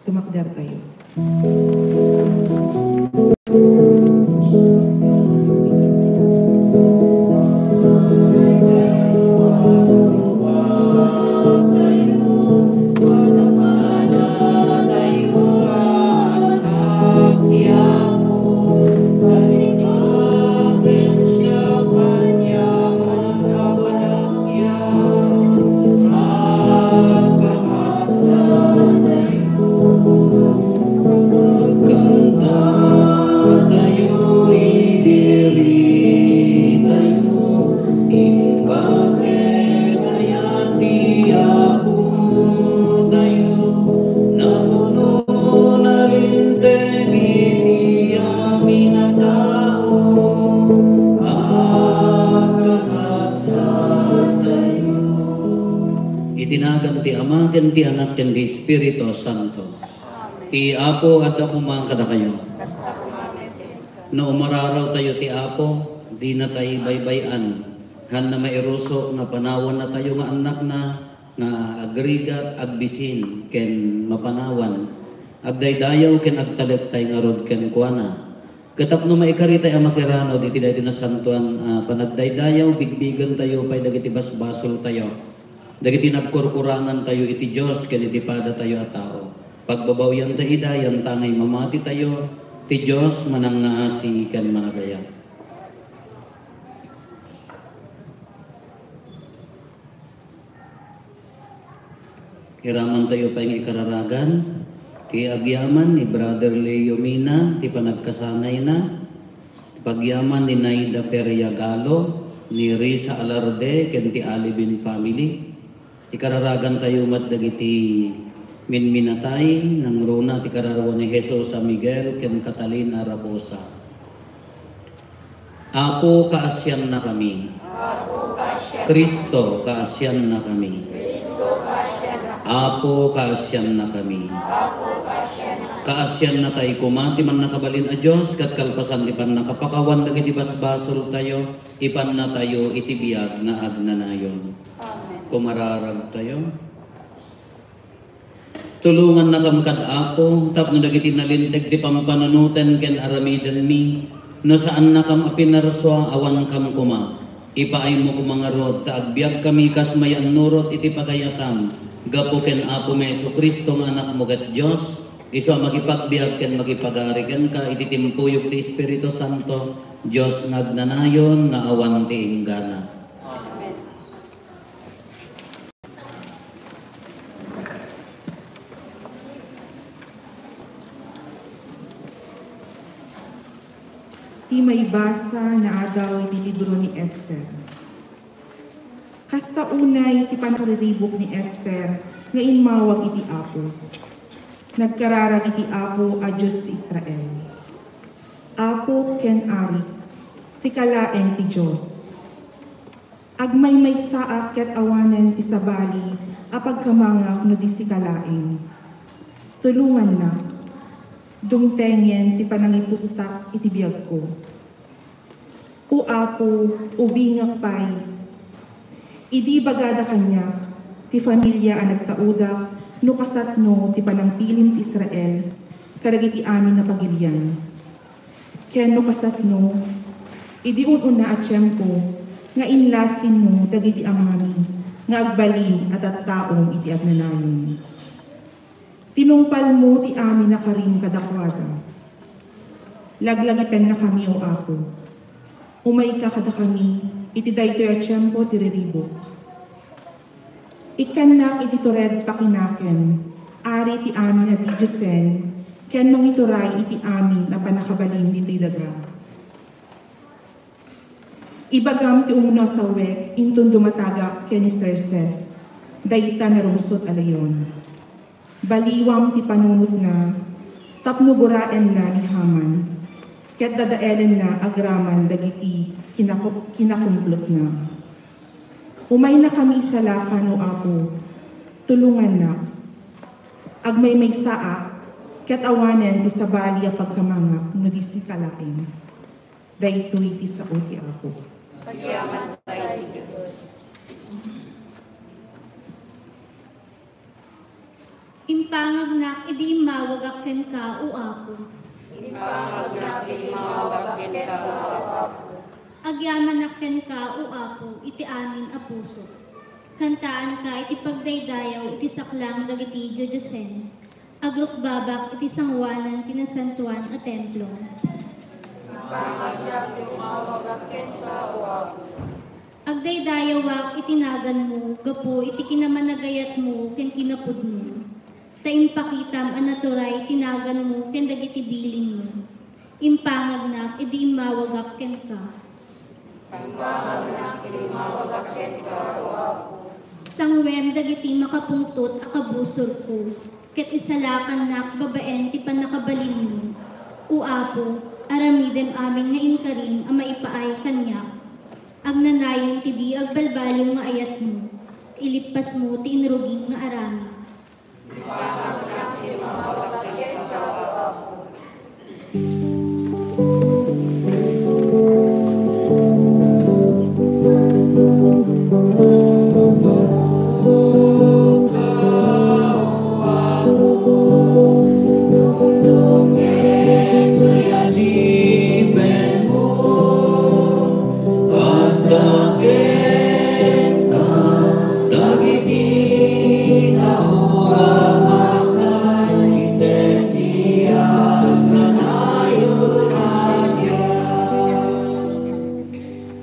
Tumakder tayo. Itinagan ti Ama, ken ti Anak, ken ti Espiritu Santo. Ti Apo at ako kada kayo. No umararaw tayo ti Apo, di na tayo baybayan. Han na mairuso nga panawan na tayo nga anak na nga agrigat agbisin ken mapanawan. Agdaydayaw ken agtalet tay nga rod ken kuana. Katapno maikaritay ang makirano diti dayto na santuan panagdaydayaw bigbigan tayo pay dagiti basbasol tayo. Dagiti nagkurkurangan tayo iti Dios ken iti pada tayo a tao. Pagbabawyan ta idayan tangay mamati tayo ti Dios manangaasi ken managaya. Iraman tayo pa yung ikararagan ti agyaman ni Brother Leo Mina ti panagkasanay na pagyaman ni Naida Ferriagalo ni Risa Alarde ken ti Alibin family. Ikararagan tayo mat dagiti minminatay ng runa ti kararawan ni Jesus San Miguel ken Catalina Raposa. Apo kaasyan na kami. Kristo kaasyan na kami. Apo kaasyan na kami. Kaasyan na tayo kumati man nakabalin a Diyos kat kalpasan di pan nakapakawan dagiti basbasol tayo ipan na tayo itibiyag na agnanayon. Kumararag tayo. Tulungan na kamkad Apo tapno dagiti nalinteg di pampanunutan ken aramidan mi no saan na kam apinarswa awan kam kuma. Ipaay mo kumangarod ta agbiag kami kas mayan nurot iti pagayatam. Gapo ken Apo Meso Kristo nga anak mo ket Dios isu makipagbiag ken makipagariken ka iti timpuyog ti Espiritu Santo Dios nagnanayon nga awan ti inggana. Amen. Ti may basa na adaw iti libro ni Esther. Kasta unay ti panakariribok ni Esther nga inmawag iti Apo. Nagkararag iti Apo a Diyos ti Israel. Apo ken ari, si kalaeng ti Diyos. Agmay saa ket awanen ti sabali a pagkamangak no di si kalaeng. Tulungan na, dungtengen ti panangipustak iti biyag ko. O Apo, ubingak pay, idi bagada kanya, ti familia ang nagtauda, no kasatno ti panangpilin ti Israel, karagiti amin na pagilian. Kaya no kasatno, idi ununa at tiyempo, nga inlasin mo dagiti amami, nga agbalin at taong iti agnanayon. Tinumpal mo ti amin na karim kadakwada. Laglagipen na kami o Apo. Umay ka kada kami, iti daytoy a tiyempo ti riribok. Ikanak iti tured pakinaken, ari ti amin at Diyosen, ken mong ituray iti amin na panakabalin iti daga. Ibagam ti umno sa wek, intun dumataga ken ni Serses, dayta na rumsot alayon. Baliwam ti panunod na, tapno buraen na ni Haman, ket dadaelen na agraman dagiti kinakumplot na. Umay na kami sa lakan o Apo, tulungan na. Agmay may saa, ket awanen ti sabali a pagkamangak no di si kalaeng. Daytoy ti sao ti Apo. Pagyaman tayo ti Diyos. Impangag na idi mawagaken ka o Apo. Impangag na kinimawagakin ka o Apo. Agyaman naken ka o Apo, iti amin a puso. Kantaan ka iti pagdaydayaw iti saklang dagiti Diyosen. Agrukbabak iti sangwanan tinasantuan a templo. Impangag na kinimawagakin ka o Apo. Agdaydayawak itinagan mo, gapo iti kinamanagayat mo, ken kinapud mo. Taimpakitam anaturay tinagan mo, ken dagiti bilin mo. Impangag na idi mawagak ken ka. Impangag na kinimawagakin ka o Apo. Sangwem dagiti makapungtot akabusor ko, ket isalakan nak babaen ti panakabalin mo. O Apo, aramidem amin nga inkarin a maipaay kanyak. Agnanayon ti di agbalbalyo nga ayat mo, ilipas mo ti inruging nga arami. Impangag na kinimawagakin ka o Apo.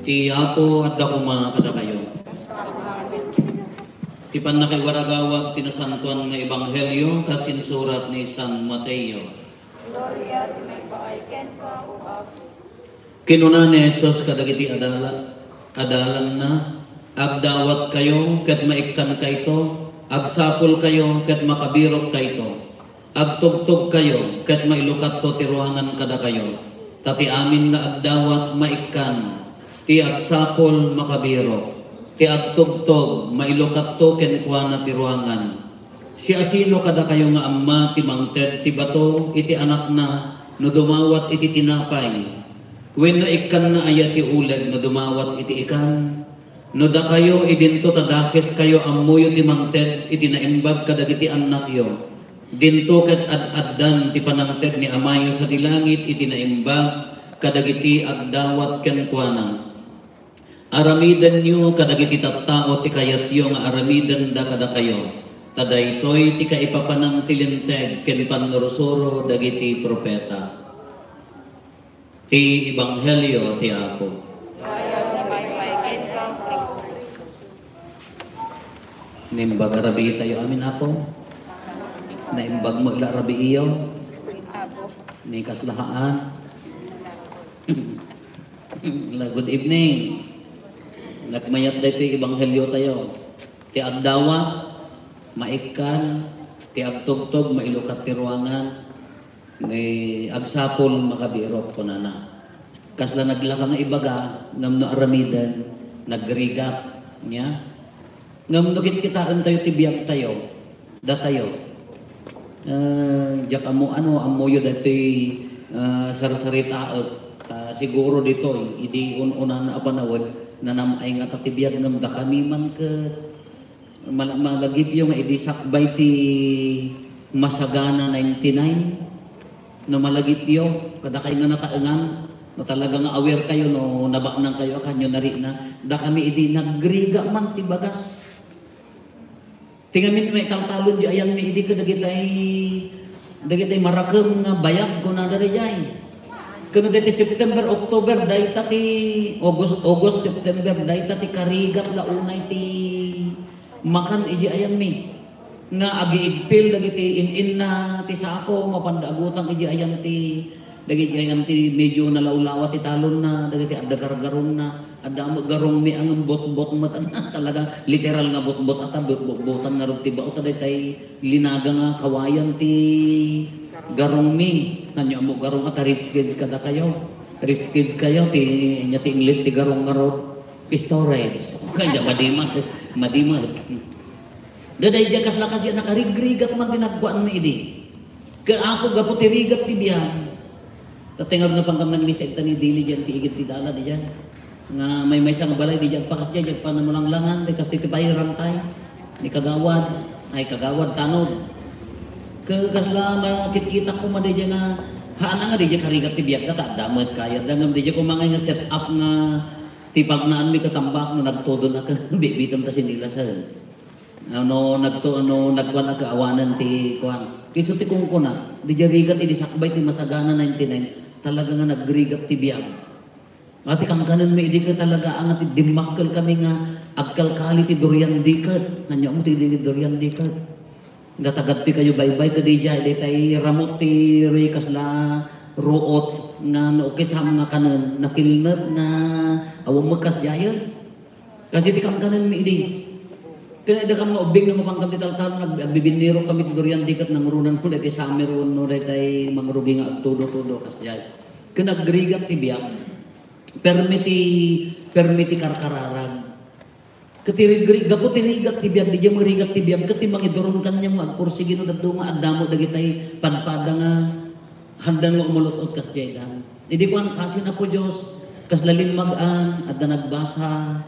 Ti Apo at dako mga kadakayo. Ti panakiwaragawag tinasantuan nga ebanghelyo kasinsurat ni San Mateo. Gloria ti may paayken ka o Apo. Kinuna ni Jesus kadagiti adalan na agdawat kayo ket maikkan kayto, agsapol kayo ket makabirok kayto, agtugtog kayo ket mailukat to ti ruangan kada kayo. Tati amin nga agdawat maikkan, ti agsapol makabirok, ti agtugtog mailukat to ken kuana ti ruangan. Si asino kada kayo nga amma ti mangted ti bato iti anak na no dumawat iti tinapay. Wenno ikkan na aya ti uleg no dumawat iti ikan. No da kayo idinto tadakes kayo ammuyo ti mangted iti naimbag kadagiti anak yo. Dinto ket ad-addan ti panangted ni amayo sa dilangit iti naimbag kadagiti agdawat ken kuana. Aramidan nyo kadagiti tattao ti kayatyo nga aramidan da kada kayo. Tadaytoy ti kaipapanang tilinteg ken panursuro dagiti propeta. Ti ebanghelyo ti Apo. Gloria ti may paayken ka o Kristo. Nimbag arabi tayo amin Apo. Naimbag maglarabi iyo. Apo. Ni kaslahaan. Good evening. Nagmayat da iti ebanghelyo tayo. Ti agdawa, maikkan, ti agtugtog, mailukat ti ruangan, ni agsapol makabirok ko na. Kasla naglaka nga ibaga, ngam no aramidan, nagrigat niya. Ngam no kitaan tayo ti biyag tayo, da tayo. Jak amo ano, amoyo dati sarsarita siguro dito, idi una na apanawad, nanamay nga tatibiyag ngam da kami man ka malagip yung nga idi sakbay ti Masagana 99. No malagip yo, kada kayo nga nataengan, no talaga nga aware kayo, no nabaknang kayo, kanyo nari na, da kami idi nagriga man ti bagas. Tingamin may kaltalon di ayan may idi ka dagitay marakam nga bayag ko na dari jay. Kano dati September, October, dayta ti August, September, dayta ti karigat launay ti makan iji ayan mi. Nga agi-igpil dagiti in na ti sako mapandagutang iji ayan ti dagiti ayan ti medyo nalaulawa ti talon na dagiti adda gargaron na adda garong mi ang bot-bot matan talaga literal nga bot-bot ata bot-botan nga rod ti bao tay linaga nga kawayan ti garong mi nanyo mo garong ata rich kids kada kayo rich kids kayo ti nya ti English ti garong nga rod storage kanya madima daday diya kaslakas yan nakarigrigat man dinagbuan mo idi kaapo gapo ti rigat ti biyan tatingar na pangkam ng misek ni dili diyan ti igit ti dala diyan nga may isang balay di diyan pakas diyan pa na langan di kas ti payram tay ni kagawad ay kagawad tanod Kasla kita ko madaya nga haana nga dija karigat ti biyak ta damet kaya dangam dija ko mga nga set up nga tipagnaan mi katambak nga nagtodo na ka bibitam ta sinila sa ano nagkuan na kaawanan ti kuan kiso ti kung kuna dija rigat idi sakbay ti masagana 99 talaga nga nagrigat ti biyak ati kang kanan mi idi ka talaga ang ati dimakkel kami nga agkalkali ti durian dikat nanyo mo ti durian dikat gatagad ti kayo baybay kadi jay tay ramot ti rikas la ruot nga naukis ham nga kanan nakilnat nga awang magkas jayon kasi ti kam kanan mi idi kaya da kam nga ubing na mapangkam ti taltal nagbibiniro kami ti durian dikat nang runan ko dati sameron no tay mangrugi nga agtudo-tudo kas jay kaya nagrigat ti biyak permiti karkararag gapo tirigat ti biag di jam rigat ti biag ket mangidurong kanya mga agpursige no dadto nga addamo dagitay panpada nga handang nga umulutot kas jaydan idi ko ang kasin na po Dios kas lalim mag-an adda nagbasa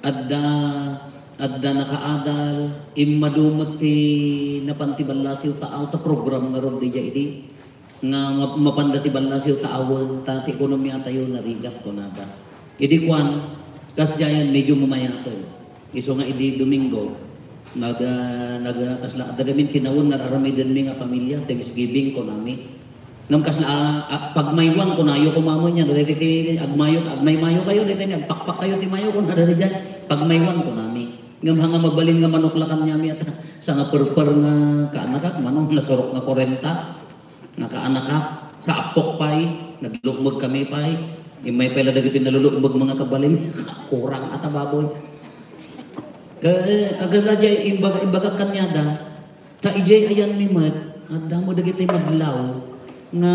adda nakaadal immadumot ti napantiballasiw taaw ta program nga rod di idi nga mapanda ti ballasiw taawon ta ti ekonomiya tayo narigat ko na ba idi ko an kas jayan medyo mamayatan iso nga idi Domingo kasla dagamin tinawon nga raramidan mi nga pamilya Thanksgiving ko nami ngam kasla pagmaywan ko nayo ko mamo nya dati ti agmaymayo kayo dati agpakpak kayo ti mayo ko na dali diyan pagmaywan ko nami ngam hanga mabalin nga manuklakan nya mi at sa nga perper nga kaanak manong nasurok nga 40 nga kaanak sa apok pay naglukmog kami pay imay pala dagiti nalulukmog mga kabalim kurang ata baboy agas na jay imbaga kanyada ta ijay ayan mimat at damo dagiti maglaw nga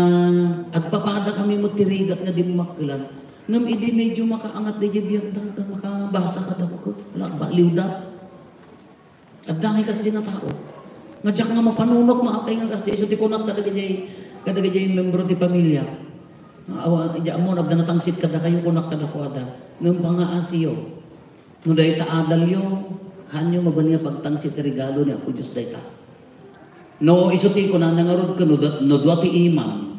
agpapada kami matirigat nga di maklan ngam idi medyo makaangat di biyag dang makabasa ka daw ko wala baliw da at dangay kas na tao nga jak nga mapanunok nga apay nga kas di so ti kunak kada jay membro ti pamilya awa ija mo nagdanatangsit kada kayo kunak kada kuada ngam pangaasiyo no dayta adal yo hanyo mabaniya pagtangsit regalo ni Apo Dios dayta no isuti ko na nangarod ko no dwa ti imam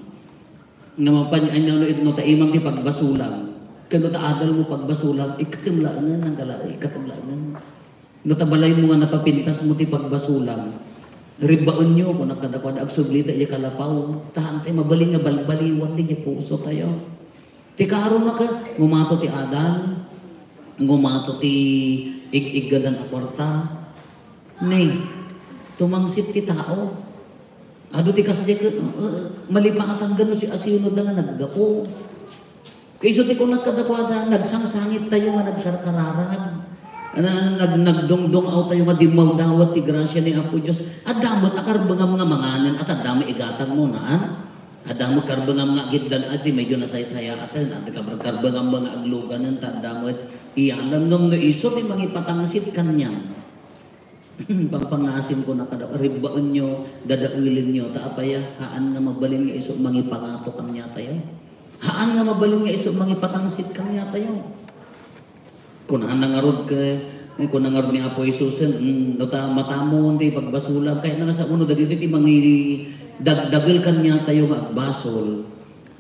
nga mapanyo no ta imam ti pagbasulang kano ta adal mo pagbasulang ikatimlaangan ng kalay ikatimlaangan no ta balay mo nga napapintas mo ti pagbasulang ribaon nyo kung nakadapad agsublita iya kalapaw tahan tayo mabaling nga balbaliwan di puso tayo ti karon na ka ngumato ti adan ngumato ti ig-igadan a kwarta ni tumangsit ti tao ado ti kasjay malipatan gano si asiyo na naggapo kayso ti kung nagkadakwada nagsangsangit tayo nga nagkarkararag nagdongdong aw tayo nga dimaw dawat ti grasya ni Apo Dios adamot akar mga manganan at adami igatan mo naan adamot karbangam nga gitdan ati medyo nasaysaya atan karbangam mga agluganan ta adamot iyanan ngam no iso ti mangipatangsit kanyang pangpangasim ko na kada ribaon nyo dadaulin nyo ta apaya haan nga mabalin nga iso mangipangato kanya tayo haan nga mabalin nga iso mangipatangsit kanya tayo kun nangarod ka kun nangarod ni Apo Isusen no ta matamon ti pagbasulam kay nga sa uno dagiti ti mangi dagdagal kanya tayo nga agbasol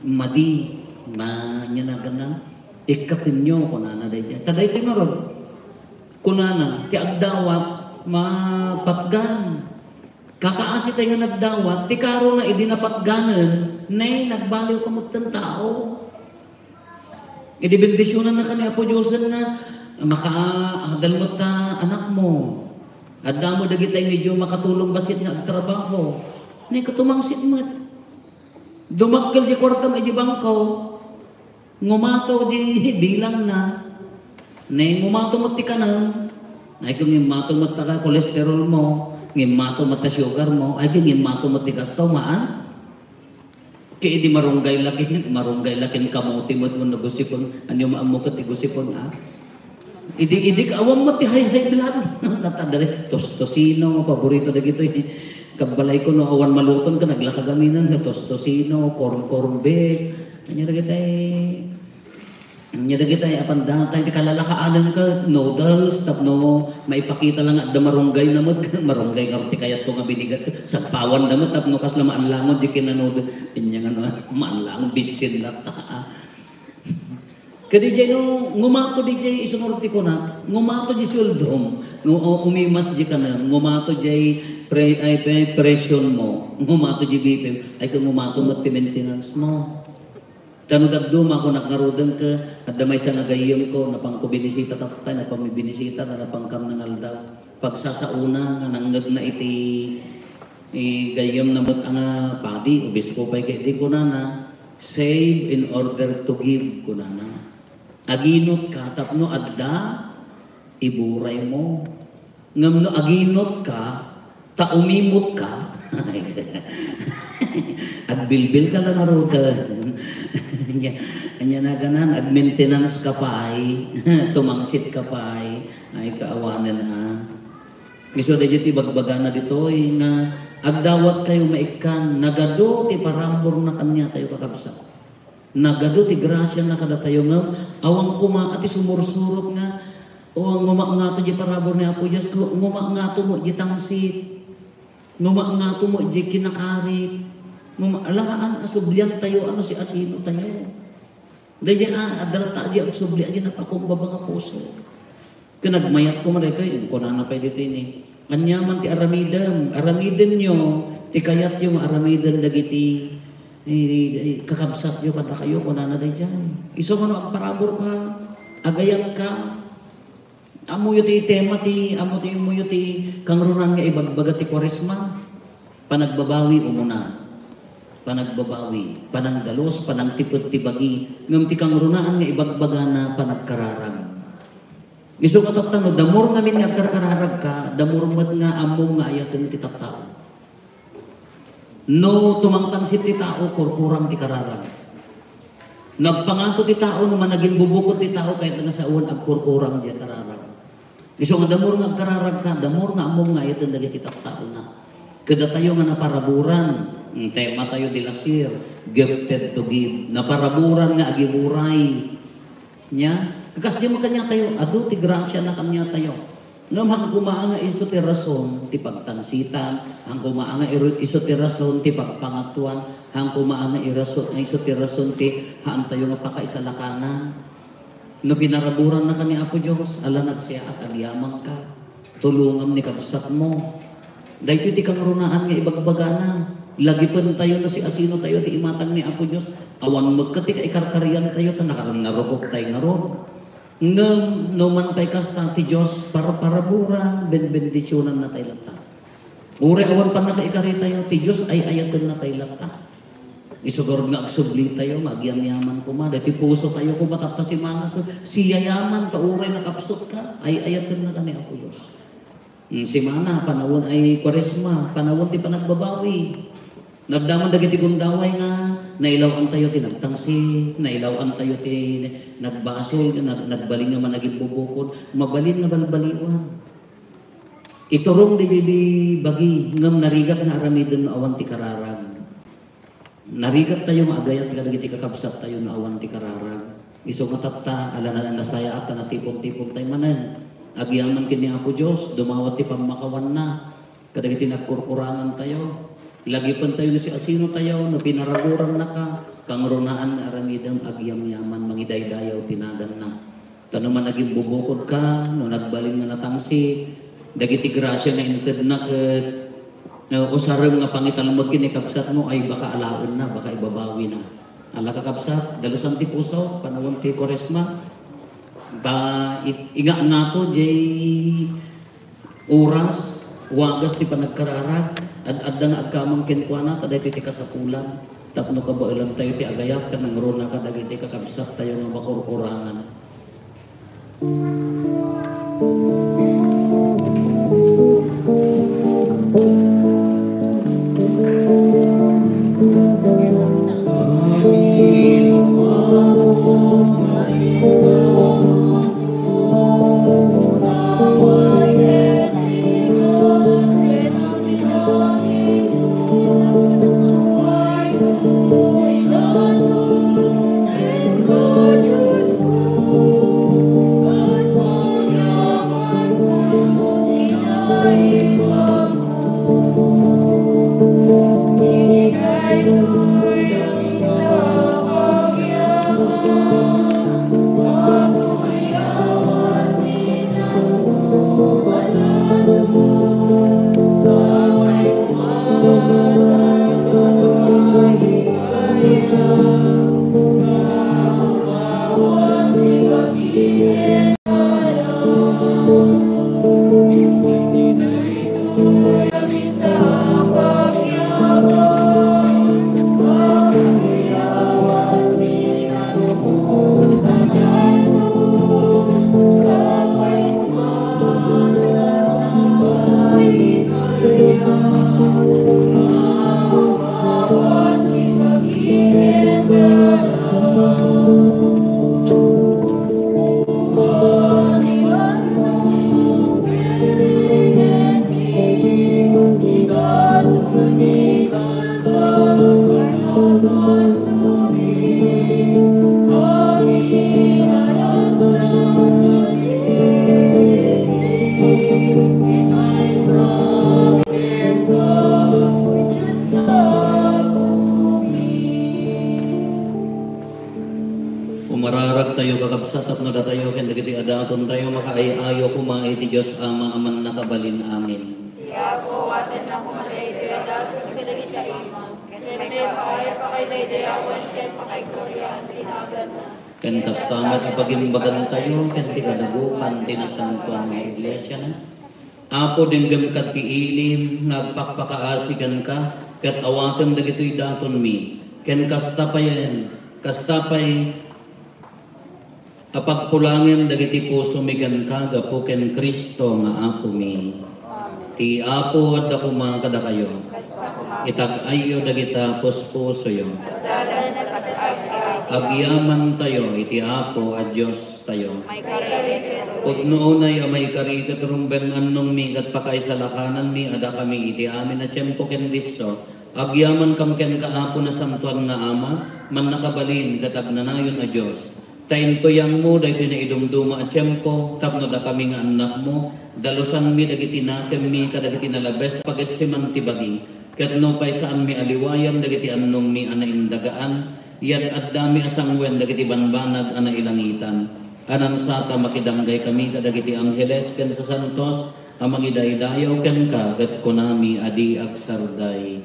madi nya na ganang ikatin nyo kunana day dyan taday ti marod kunana ti agdawat mapatgan kakaasi tayo nga nagdawat ti karo na idinapatganan nay nagbaliw kamot ng tao idibendisyonan na kanya po Diyosan na makaadal mo ta anak mo adda mo dagitay medyo makatulong basit nga agtrabaho nay katumangsit mo dumakkel di kwarta may bangkaw ngumato di bilang na nay ngumato mo ti kanan ay kung ngumato mo ta kolesterol mo ngumato mo ta sugar mo ay kung ngumato mo ti gasto maan kaya di marunggay lakin kamuti mo ito nagusipon anyo maamo ka ti gusipon idi kaawam mo ti high blood tatagari tostosino paborito dagito kabalay ko no awan maluton ka naglakagaminan sa tostosino corn beef anyo dagitay Nya da kita apan datay ti kalalakaanan ka noodles tapno maipakita lang at da marunggay namot marunggay nga ti kayat ko nga binigat sa pawan namot tapno kas lamaan langon di kinanood inya nga maanlang bitsin na ta. Kadi jay no ngumato di jay isunod ti ko na ngumato di suldom umimas di kana ngumato jay presyon mo ngumato di bipim ay kung ngumato mo ti maintenance mo. Kano dagduma ko nakarodan ka at damay sa nagayim ko napang ko binisita tapay napang binisita na napangkam ng aldaw pagsasauna nga nanggag na iti gayam na mat ang padi obispo pay kay di ko na save in order to give ko na aginot ka tapno adda iburay mo ngam no aginot ka ta umimot ka agbilbil ka lang arodan anya na ganan ag maintenance ka pa ay tumangsit ka pa ay kaawanan ha miso da jiti bagbaga na dito nga agdawat kayo maikan nagado ti parambor na kanya tayo kakabsa nagado ti grasya na kada tayo nga awang kuma ati sumursurot nga o nguma nga to di parambor ni Apo Dios nguma nga to mo di tangsit nguma nga to mo di kinakarit alahaan asublian tayo ano si asino tayo dahil adarata di ang subli di napakumbaba nga puso kanagmayat ko man kayo kung na pa dito ini kanyaman ti aramiden nyo ti kayat yung aramiden dagiti kakabsat nyo kada kayo kung na dyan iso mo ang parabor ka agayat ka amo yung ti tema ti amo ti mo yung ti kangrunan nga ibagbaga ti Kwaresma panagbabawi umuna panagbabawi, panangdalos, panangtipot ti bagi, ngam ti kang runaan nga ibagbaga na panagkararag. Iso nga tatano, damor namin nga karkararag ka, damor mat nga among nga ayatin ti tattao. No, tumangtangsit ti tao, kurkurang ti kararag. Nagpangato ti tao, naman naging bubukot ti tao, kahit nga sa uwan, agkurkurang di kararag. Iso nga damor nga kararag ka, damor nga among nga ayatin ti tattao na. Kada tayo nga naparaburan, tema tayo dilasir, gifted to give. Naparaburan nga agiburay. Nya, kakas di mo kanya tayo, adu ti grasya na kanya tayo. Ngam hang kumaa nga iso ti rason ti pagtangsitan, hang kumaa nga iso ti rason ti pagpangatuan, hang kumaa nga iso ti rason ti haan tayo nga pakaisalakanan. No pinaraburan na kani Apo Dios, ala nagsiya at agyamang ka. Tulungam ni kabsat mo. Dahil ti kang runaan nga ibagbaga na. Lagi pa tayo na si asino tayo ti imatang ni Apo Dios awan magkati ka ikarkarian tayo ta nakarunarukok tayo nga ron ngam no man pay kasta ti Dios para paraburan bendisyonan na tayo lata ure awan pa nakaikari tayo ti Dios ay ayaten na tayo lata isugor nga agsubli tayo magyam-yaman ko ma dati puso tayo ko matatasimana ko siya yaman ka ure nakapsot ka ay ayaten na ni Apo Dios si mana panawon ay Kwaresma panawon ti panagbabawi nagdamon dagiti gundaway nga nailawan tayo ti nagtangsi, nailawan tayo ti nagbasol, nagbaling nga man naging bubukod, mabalin nga balbaliwan. Iturong di bagi ngam narigat nga aramiden no awan ti kararag. Narigat tayo nga agayat ka dagiti kakabsat tayo no awan ti kararag. Iso nga tatta ala na nasaya at na tipon-tipon tayo manen. Agyaman kini Apo Dios, dumawat ti pamakawan na. Kadagiti nagkurkurangan tayo. Lagi pa tayo na si asino tayo, no pinaraguran na ka, kangrunaan na aramidang agyam-yaman, mangidaydayaw, tinadan na. Tano man naging bubukod ka, no nagbaling nga natangsi, dagiti grasya na inted na usarang nga pangitalmag kinikabsat mo, ay baka alaon na, baka ibabawi na. Ala kakabsat, dalusan ti puso, panawon ti Kwaresma, iga nga to, jay oras, wagas ti panagkararag, adda nga agkamang kinkwana taday ti kasapulan tapno ka ba ilang tayo ti agayat ka nang rona ka dagiti kakabsat tayo nga makurkurangan. Glorious Agap tayo kakabsat at nada tayo ken dagiti adaton tayo makaayo kumain ti Dios Ama aman nakabalin amin. Kaya po, atin na kumalay ito yung das, pinagit ka ima. Kaya pakaya pa kay daydayawan, kaya pa kay Gloria, ang tinagan na. Ken kastamat ipagimbagan tayo ken ti kadagukan ti nasantuan nga iglesia na. Apo dinggam kat ti ilim nagpakpakaasigan ka ket awaten dagitoy daton mi. Ken kastapay apagpulangin dagiti puso migan ka gapo ken Kristo nga apo mi. Ti apo at ako mga kada kayo. Itag-ayo dagita puspuso yo. Agyaman tayo iti apo at Diyos tayo. Pudnoonay amay karikat rumben annong mi kat pakaisalakanan mi ada kami iti amin na tiyempo ken disso. Agyaman kam ken kaapo na santuan nga ama man nakabalin katag nanayon a Diyos. Tainto yang mo dahito na idumduma at tiyempo tapno da kami nga anak mo. Dalusan mi dagiti nakem mi kadagiti nalabes pagasiman ti bagi. Ket no pay saan mi aliwayan dagiti annong mi ana indagaan. Yan at dami asangwen dagiti banbanag ana ilangitan. Anan sata makidanggay kami kadagiti angheles ken sa santos amang idaydayaw ken ka ket kunami adi agsarday.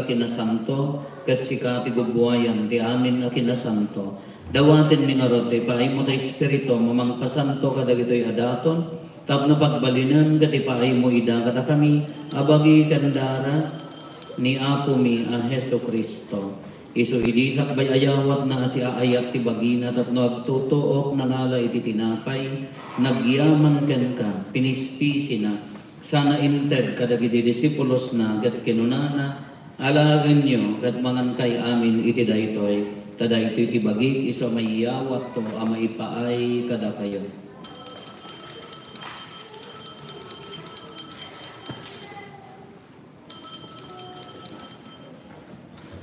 Kinasanto ket sika ti gubuayan ti amin na kinasanto dawaten mi nga rote paay mo tay espiritu mamangpasanto kadagitoy adaton tapno pagbalinan ket paay mo ida kada kami abagi kandara ni apo mi a Hesu Kristo isu idisak bay ayawat na si aayat ti bagina tapno agtutuok nangala iti tinapay nagyaman ken ka pinispisi na sana inted kadagiti disipulos na ket kinunana alagan nyo kat mangan kay amin iti daytoy tada ito'y tibagi iso may yawat to ama ipaay kada kayo.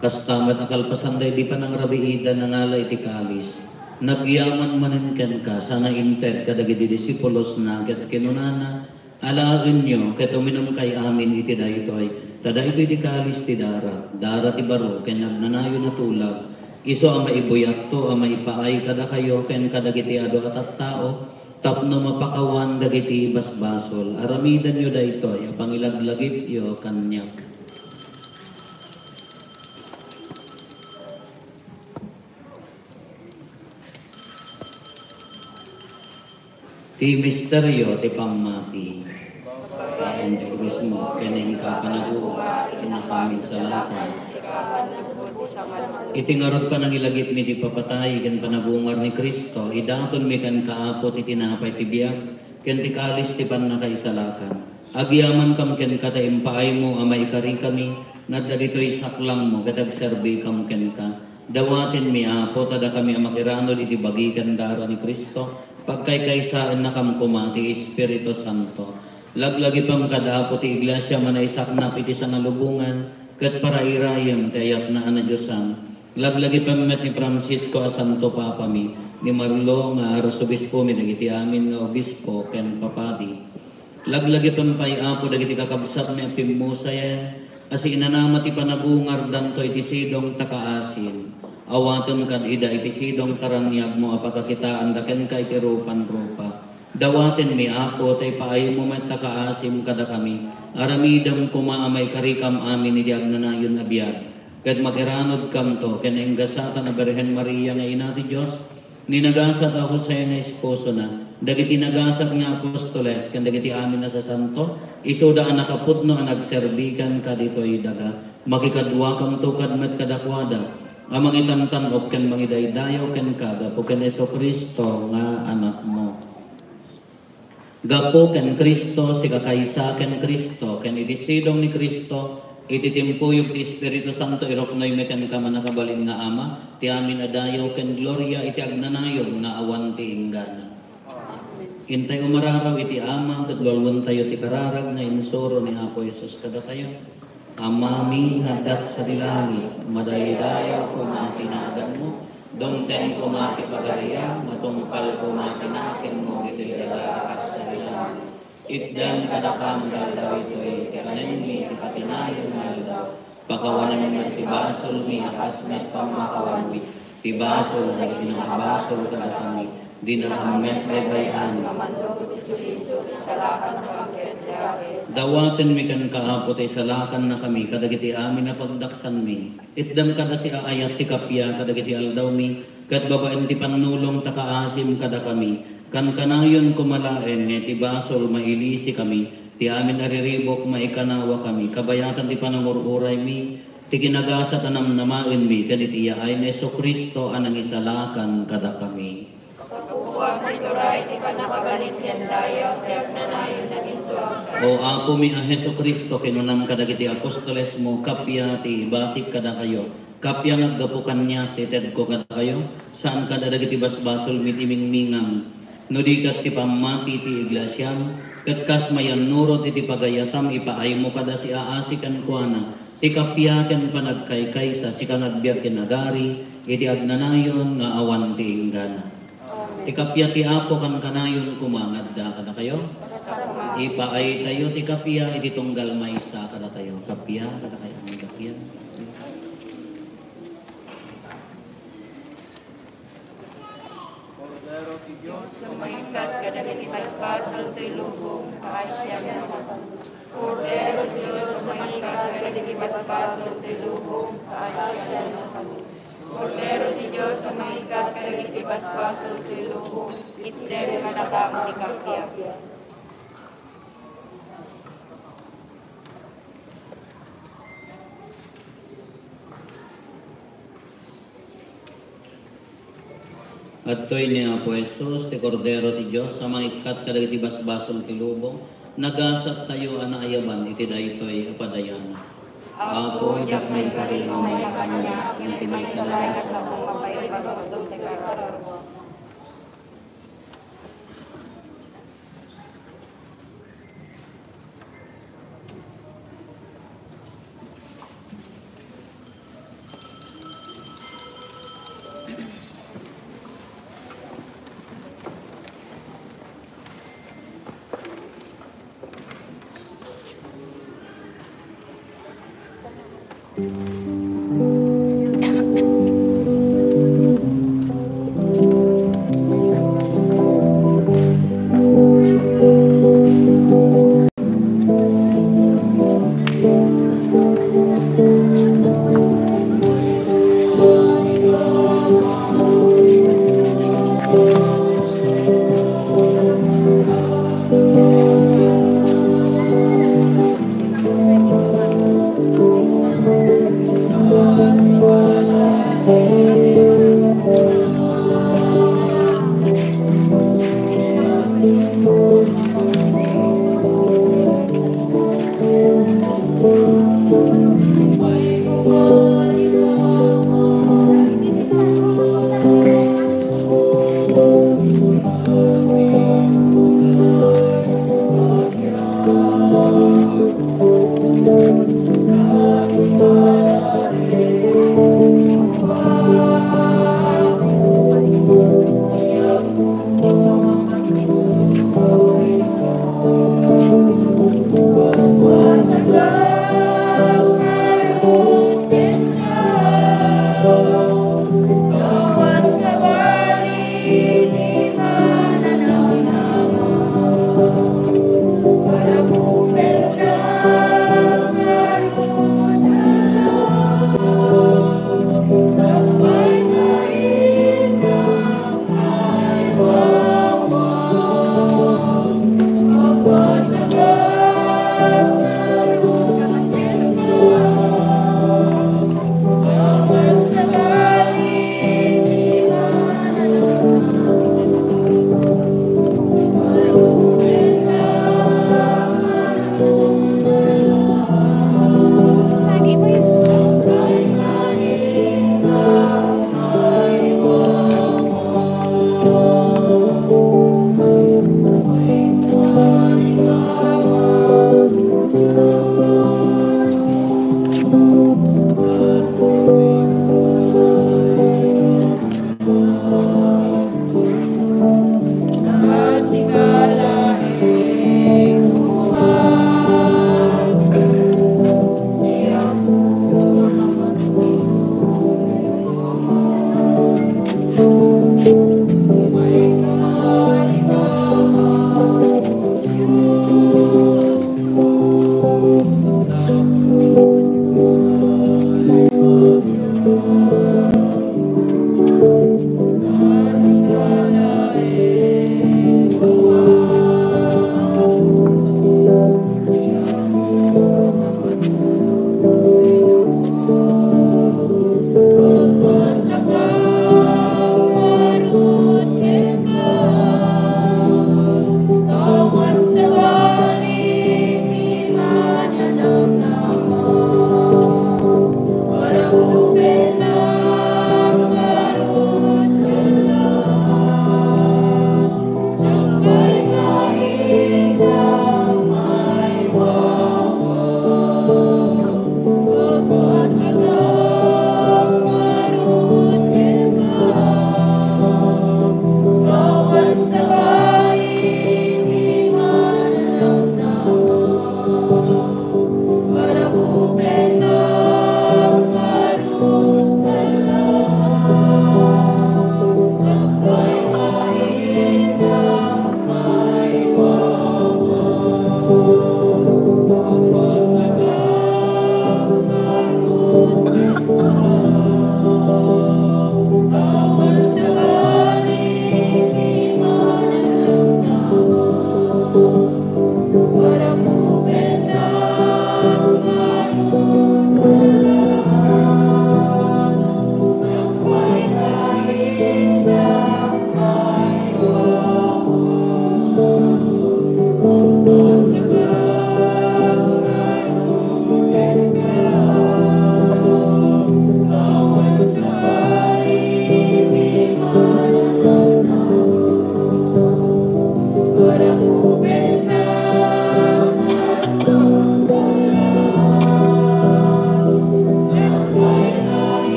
Kastamat akalpasan day di pa nang rabiida nangala iti kalis nagyaman manen ken ka sana inted kadagiti disipulos na ket kinunana alagan nyo ket uminom kay amin iti daytoy tada ito'y di kalis ti dara ti baro ken nagnanayo na tulag iso ang maibuyat to ang maipaay kada kayo ken kadagiti ado at tao tapno mapakawan dagiti basbasol aramidan nyo daytoy pangilaglagip yo kanyak. Ti misteryo ti pamati. Ang Diyos mo, kaning kapanaguha, kinakamin sa lahat. Itingarot pa ng ilagip mi di papatay, kan panabungar ni Kristo, idaton mi kan kaapot itinapay ti biyak, ken ti kalis ti pan nakaisalakan. Agyaman kam ken kata impaay mo, amay kari kami, nga dito'y saklang mo, katag serbi kam ken ka. Dawatin mi apo, tada kami amakiranod iti bagikan dara ni Kristo, pagkaykaysaan na kam kumati, Espiritu Santo. Laglagi pang kadapo ti iglesia manaisak na piti sa nalubungan ket para irayam kayat na ana Diyosan. Laglagi pang met ni Francisco a Santo Papa mi ni Marlo nga arsobispo mi dagiti amin nga obispo ken papadi. Laglagi pang pay apo dagiti kakabsat mi pimusayan asi inanama ti panabungar danto iti sidong takaasin. Awaton kad ida iti sidong taranyag mo apakakitaan daken ka iti rupan-rupa. Dawaten mi Apo, tay paayo mo man takaasim kada kami. Aramidam kumaamay karikam amin iti agnanayon abiyag. Ket makiranod kam to, ken enggasata na Berhen Maria nga ina ti Dios, ninagasat ako sa nga esposo na, dagiti nagasat nga apostoles, ken dagiti amin na sa santo, isuda ang nakaputno ang nagserbikan ka dito'y daga, makikadwa kam to kadmet kadakwada, ang mangitantanok ken mangidaydayaw ken kagapo ken Jesucristo nga anak mo. Gapo ken Kristo, si kakaysa ken Kristo, ken itisidong ni Kristo, ititimpuyog ti Espiritu Santo, iroknoy meken ka manakabalin nga Ama, ti amin adayaw ken gloria, iti agnanayon nga awan ti inggana. Intay umararaw iti Ama, kadwalwan tayo ti kararag nga insuro ni Apo Jesus kada tayo. Amami hadat sa dilangit, madaydayaw ko nga tinagan mo, dongten ko nga ti pagariya, matungkal ko nga tinaken mo, ito'y dagakas sa dilangit. Itdan kadakam daldaw ito'y tikanen mi, ti patinayon maldaw, pakawanan naman ti basol mi, akasmet pamakawan mi, ti basol na itinakabasol kada kami, di na kamet bebayan, Mamando si Suliso, isalakan na magkendiyakis. dawaten mi kan kaapo tay salakan na kami, kadagiti amin na pagdaksan mi, itdam kada si aayat ti kapya, kadagiti aldaw mi, kat babaen ti panulong takaasim kada kami, kan kanayon kumalaen, ti basol mailisi kami, ti amin nariribok maikanawa kami, kabayatan ti panangururay mi, ti ginagasa tanamnamain mi, kanitiya ay Jesucristo anang isalakan kada kami. Kapukuha may turay, di pa nakabalit yan dayaw, tiyak na nayon na ginto. O Apo mi a Jesucristo, kinunam kadagiti apostoles mo, kapya ti batik kada kayo, kapya ngaggapukan niya, ti ted ko kada kayo, saan kada dagiti basbasol mitimingmingang, no di kat ti pamati ti iglesyam, kat kas mayan nurot iti pagayatam, ipaay mo kada si aasikan kuana, ti kapya ken panagkaykay sa si kangagbiag kinagari, iti agnanayon nga awan ti inggana. Ti kapya ti Apo kan kanayon kumangadda kada kayo, ipaay tayo ti kapya, iti tunggal maysa kada tayo, kapya kada kayo, ang kapya. Sumaingkat ka na nagipaspasan to'y lubong, kaasya naman. Cordero Diyos, sumaingkat ka na nagipaspasan to'y lubong, kaasya naman. Cordero di Diyos, sumaingkat ka na nagipaspasan to'y lubong, itlem manakam ni kapya. At to'y ni Apo Jesus, ti Cordero ti Diyos, sa maikat kadagiti basbasol ti lubong, nagasat tayo anaayaban, iti daytoy apadayan. Apo, jak may karino may kanya, yung timay sa lakas Sa mga pagpagpagdong ni kararamo.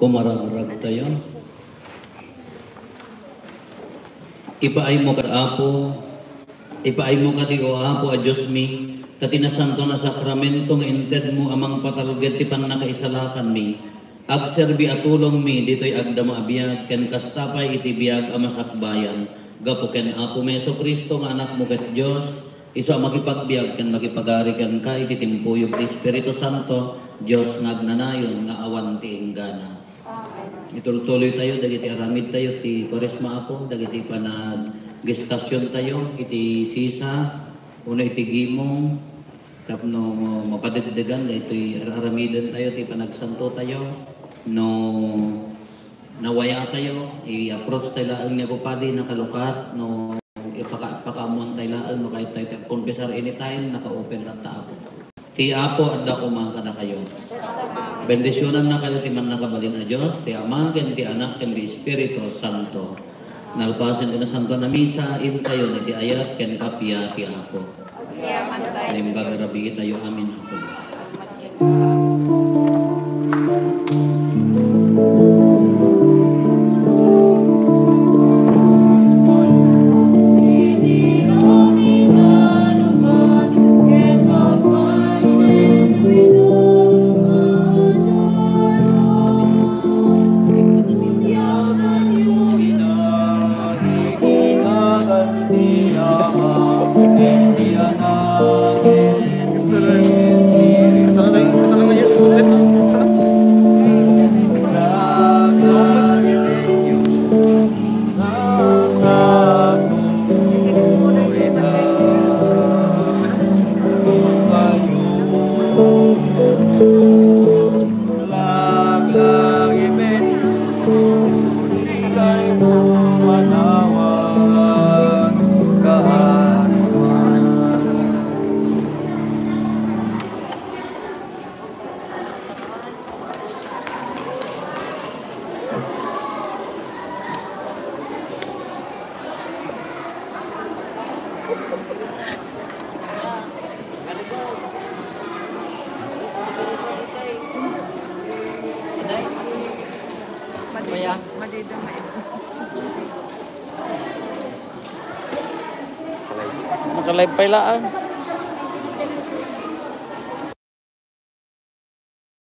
Umararag tayo. Ipaay mo ka Apo, ipaay mo ka di o Apo a Diyos mi, tatinasanto na sakramento nga inted mo amang patalged ti pannakaisalakan mi. Agserbi atulong mi dito'y agdama abiyag, ken kastapay iti biyag amasakbayan. Gapo ken Apo Meso Kristo nga anak mo ket Diyos, iso makipagbiag ken makipagarigan ka iti timpuyog ti Espiritu Santo, Diyos nga agnanayon nga awan ti enggana. Ituloy tayo, dagiti aramid tayo, ti Koresma Apo, dagiti panag-gestasyon tayo, iti sisa, una iti gimong, tapno mapadagdagan, iti aramidan tayo, ti panagsanto tayo, no nawaya tayo, i-approach tayo laang niya po padi, nakalukat, no ipakaamuan tayo laang, no kahit tayo confessor anytime, naka-open lang ta Apo. Ti Apo, adda kumaka na kayo. Bendisyonan na kayo ti man nakabalin na Diyos, ti Ama, ken ti Anak, ken ti Espiritu Santo. Nalpasan ti na Santo na Misa, in kayo na ti ayat, ken kapya ti Apo. Naimbag rabi tayo, amin Apo. Naka-live pa ilaan.